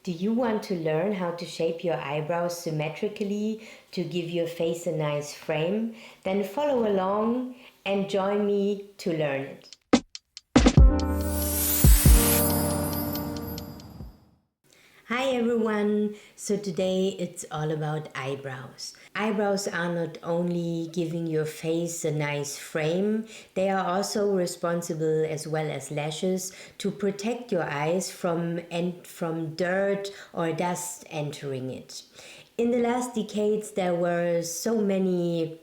Do you want to learn how to shape your eyebrows symmetrically to give your face a nice frame? Then follow along and join me to learn it. Hi everyone! So today it's all about eyebrows. Eyebrows are not only giving your face a nice frame, they are also responsible, as well as lashes, to protect your eyes from dirt or dust entering it. In the last decades there were so many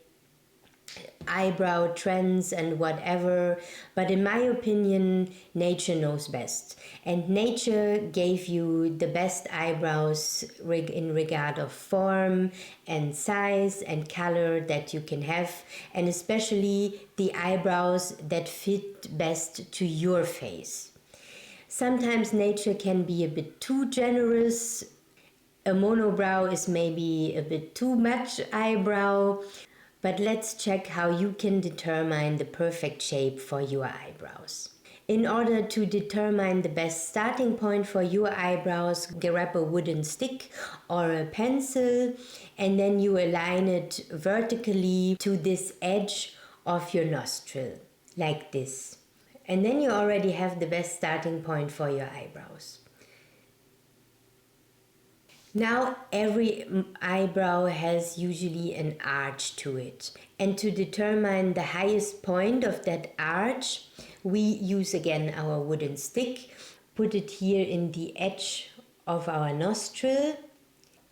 eyebrow trends and whatever, but in my opinion nature knows best, and nature gave you the best eyebrows in regard of form and size and color that you can have, and especially the eyebrows that fit best to your face. Sometimes nature can be a bit too generous. A monobrow is maybe a bit too much eyebrow. But let's check how you can determine the perfect shape for your eyebrows. In order to determine the best starting point for your eyebrows, grab a wooden stick or a pencil and then you align it vertically to this edge of your nostril, like this. And then you already have the best starting point for your eyebrows. Now every eyebrow has usually an arch to it, and to determine the highest point of that arch we use again our wooden stick, put it here in the edge of our nostril,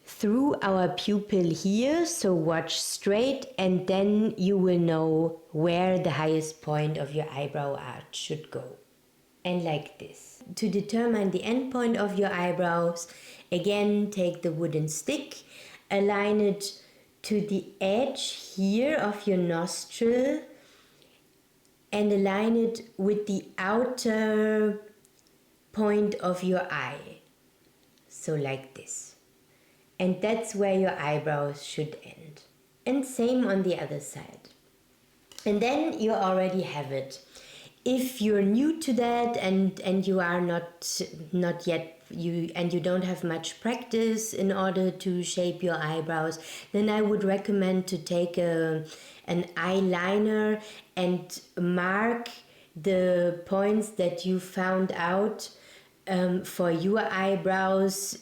through our pupil here, so watch straight, and then you will know where the highest point of your eyebrow arch should go. And like this. To determine the end point of your eyebrows, again take the wooden stick, align it to the edge here of your nostril and align it with the outer point of your eye. So like this. And that's where your eyebrows should end. And same on the other side. And then you already have it. If you're new to that and you are not yet you don't have much practice in order to shape your eyebrows, then I would recommend to take an eyeliner and mark the points that you found out for your eyebrows,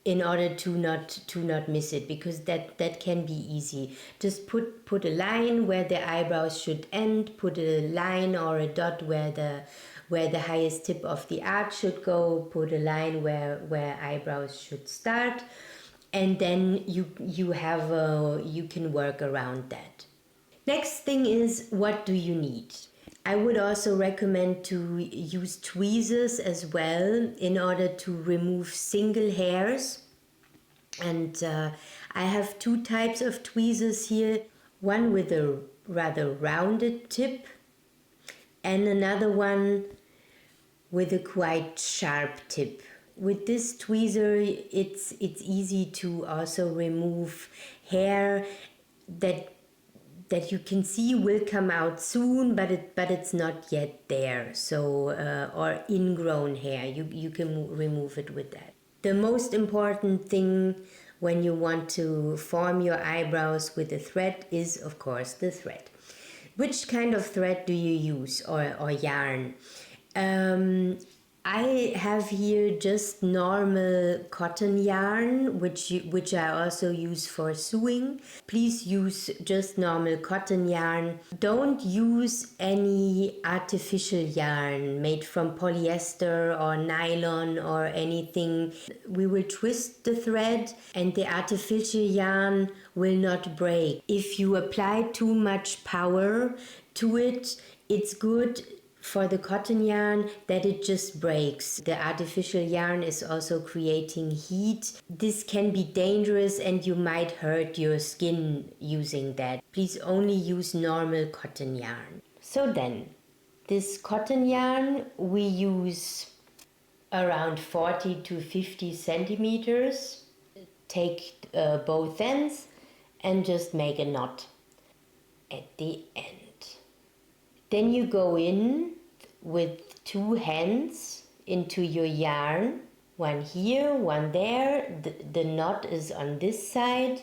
in order to not miss it, because that can be easy. Just put a line where the eyebrows should end, put a line or a dot where the highest tip of the arch should go, put a line where eyebrows should start, and then you can work around that. Next thing is, what do you need? I would also recommend to use tweezers as well in order to remove single hairs. And I have two types of tweezers here. One with a rather rounded tip and another one with a quite sharp tip. With this tweezer it's easy to also remove hair that you can see will come out soon, but it's not yet there. So or ingrown hair, you can remove it with that. The most important thing when you want to form your eyebrows with a thread is, of course, the thread. Which kind of thread do you use, or yarn? I have here just normal cotton yarn, which I also use for sewing. Please use just normal cotton yarn. Don't use any artificial yarn made from polyester or nylon or anything. We will twist the thread and the artificial yarn will not break. If you apply too much power to it, it's good for the cotton yarn that it just breaks. The artificial yarn is also creating heat. This can be dangerous and you might hurt your skin using that. Please only use normal cotton yarn. So then, this cotton yarn we use around 40 to 50 centimeters. Take both ends and just make a knot at the end. Then you go in with two hands into your yarn, One here, one there, the knot is on this side,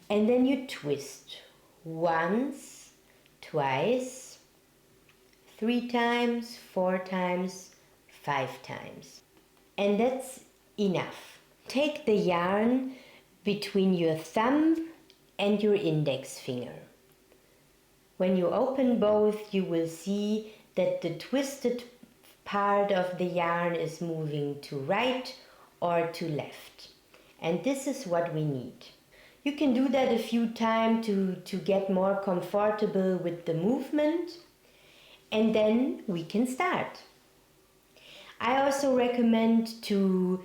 and then you twist once, twice, 3 times, 4 times, 5 times. And that's enough. Take the yarn between your thumb and your index finger. When you open both, you will see that the twisted part of the yarn is moving to right or to left. And this is what we need. You can do that a few times to get more comfortable with the movement, and then we can start. I also recommend to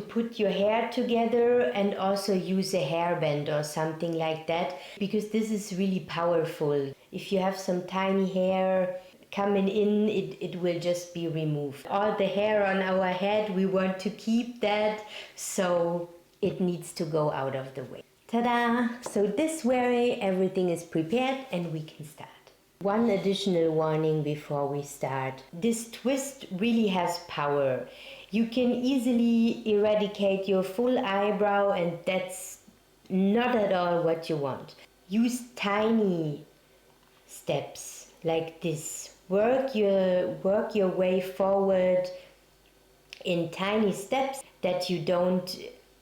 put your hair together and also use a hairband or something like that, because this is really powerful. If you have some tiny hair coming in, it will just be removed. All the hair on our head, we want to keep that, so it needs to go out of the way. Ta-da! So this way everything is prepared and we can start. One additional warning before we start. This twist really has power. You can easily eradicate your full eyebrow, and that's not at all what you want. Use tiny steps like this. Work your way forward in tiny steps that you don't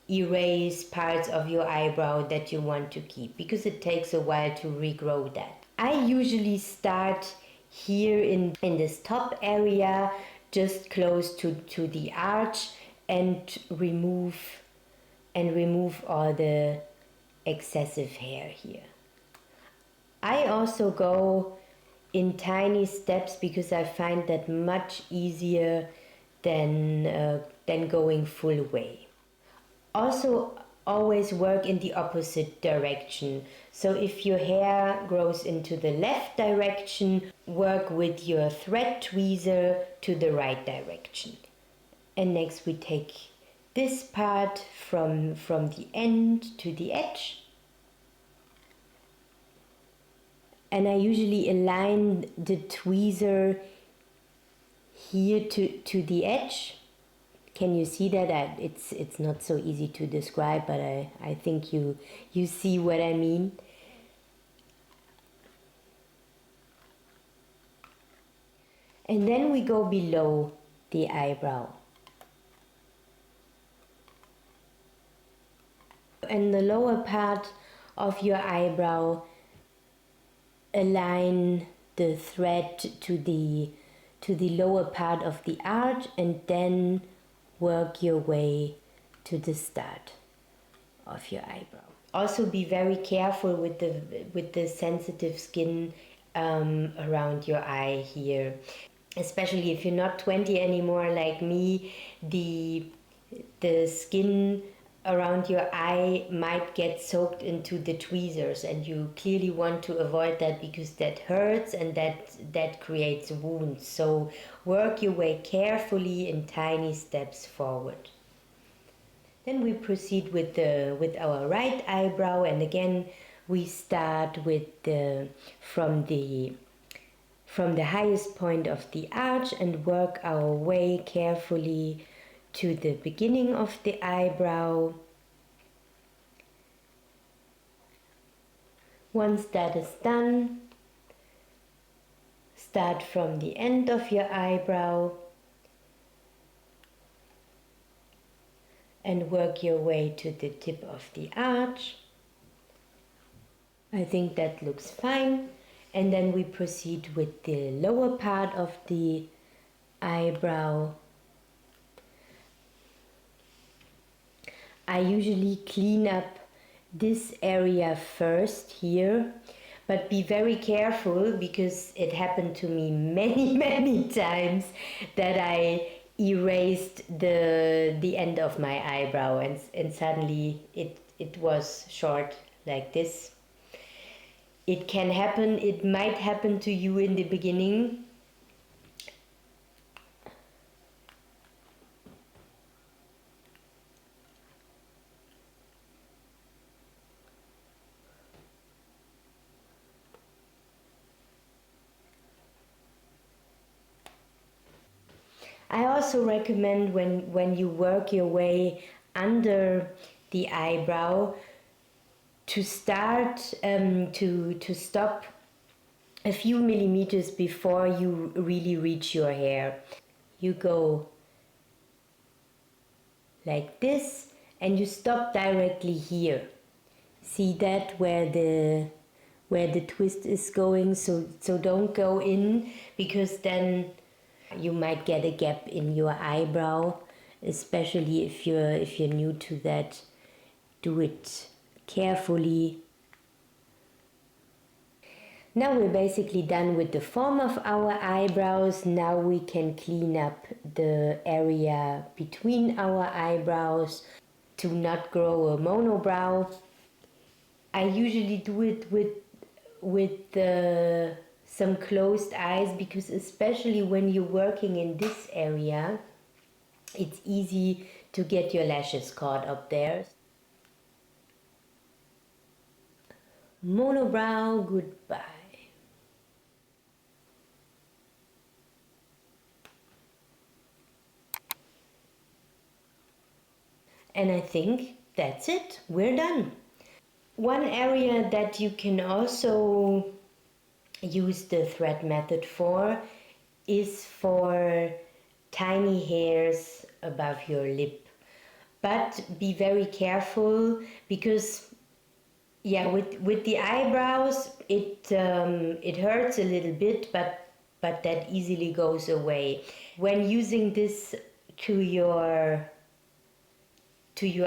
erase parts of your eyebrow that you want to keep, because it takes a while to regrow that. I usually start here in this top area, just close to the arch, and remove all the excessive hair here. I also go in tiny steps because I find that much easier than going full way. Also, always work in the opposite direction. So if your hair grows into the left direction, work with your thread tweezer to the right direction. And next we take this part from the end to the edge. And I usually align the tweezer here to the edge. Can you see that? It's not so easy to describe, but I think you see what I mean. And then we go below the eyebrow. And the lower part of your eyebrow, align the thread to the lower part of the arch, and then work your way to the start of your eyebrow. Also be very careful with the sensitive skin around your eye here. Especially if you're not 20 anymore like me, the skin around your eye might get soaked into the tweezers, and you clearly want to avoid that because that hurts and that creates wounds. So work your way carefully in tiny steps forward. Then we proceed with our right eyebrow, and again we start from the highest point of the arch and work our way carefully to the beginning of the eyebrow. Once that is done, start from the end of your eyebrow and work your way to the tip of the arch. I think that looks fine. And then we proceed with the lower part of the eyebrow. I usually clean up this area first here, but be very careful because it happened to me many times that I erased the end of my eyebrow, and suddenly it was short like this. It can happen, it might happen to you in the beginning. I also recommend when you work your way under the eyebrow to start to stop a few millimeters before you really reach your hair. You go like this and you stop directly here. See that where the twist is going, so don't go in, because then you might get a gap in your eyebrow, especially if you're new to that. Do it carefully. Now we're basically done with the form of our eyebrows. Now we can clean up the area between our eyebrows to not grow a monobrow. I usually do it with some closed eyes, because especially when you're working in this area, it's easy to get your lashes caught up there. Monobrow, goodbye. And I think that's it. We're done. One area that you can also use the thread method for is for tiny hairs above your lip. But be very careful, because yeah, with the eyebrows it hurts a little bit, but that easily goes away. When using this to your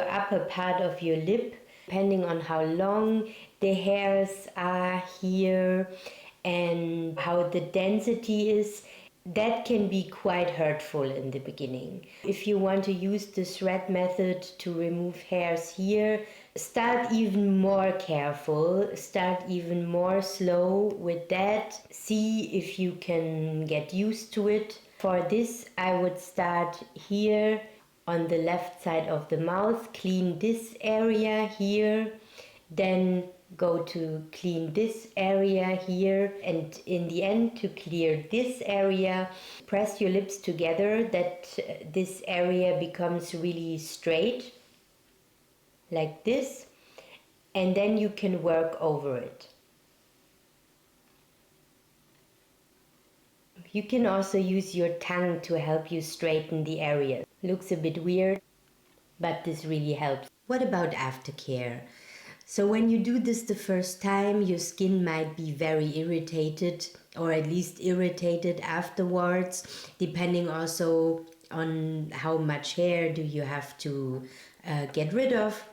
upper part of your lip, depending on how long the hairs are here and how the density is, that can be quite hurtful in the beginning. If you want to use the thread method to remove hairs here, start even more careful, start even more slow with that. See if you can get used to it. For this, I would start here on the left side of the mouth, clean this area here, then go to clean this area here, and in the end to clear this area. Press your lips together that this area becomes really straight, like this, and then you can work over it. You can also use your tongue to help you straighten the area. Looks a bit weird, but this really helps. What about aftercare? So when you do this the first time, your skin might be very irritated, or at least irritated afterwards, depending also on how much hair do you have to get rid of.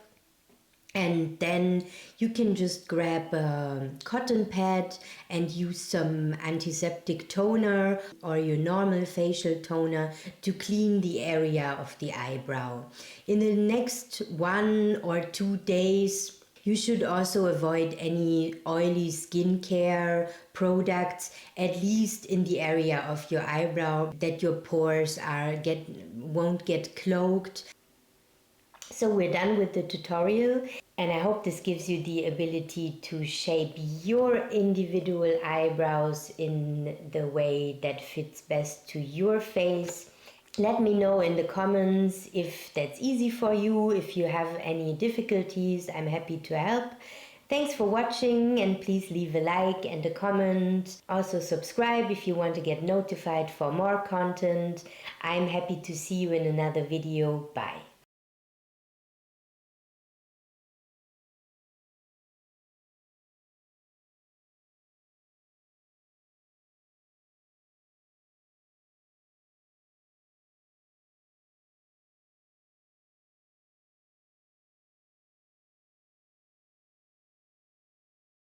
And then you can just grab a cotton pad and use some antiseptic toner or your normal facial toner to clean the area of the eyebrow. In the next 1 or 2 days, you should also avoid any oily skincare products, at least in the area of your eyebrow, that your pores won't get clogged. So we're done with the tutorial, and I hope this gives you the ability to shape your individual eyebrows in the way that fits best to your face. Let me know in the comments if that's easy for you, if you have any difficulties. I'm happy to help. Thanks for watching, and please leave a like and a comment. Also subscribe if you want to get notified for more content. I'm happy to see you in another video. Bye.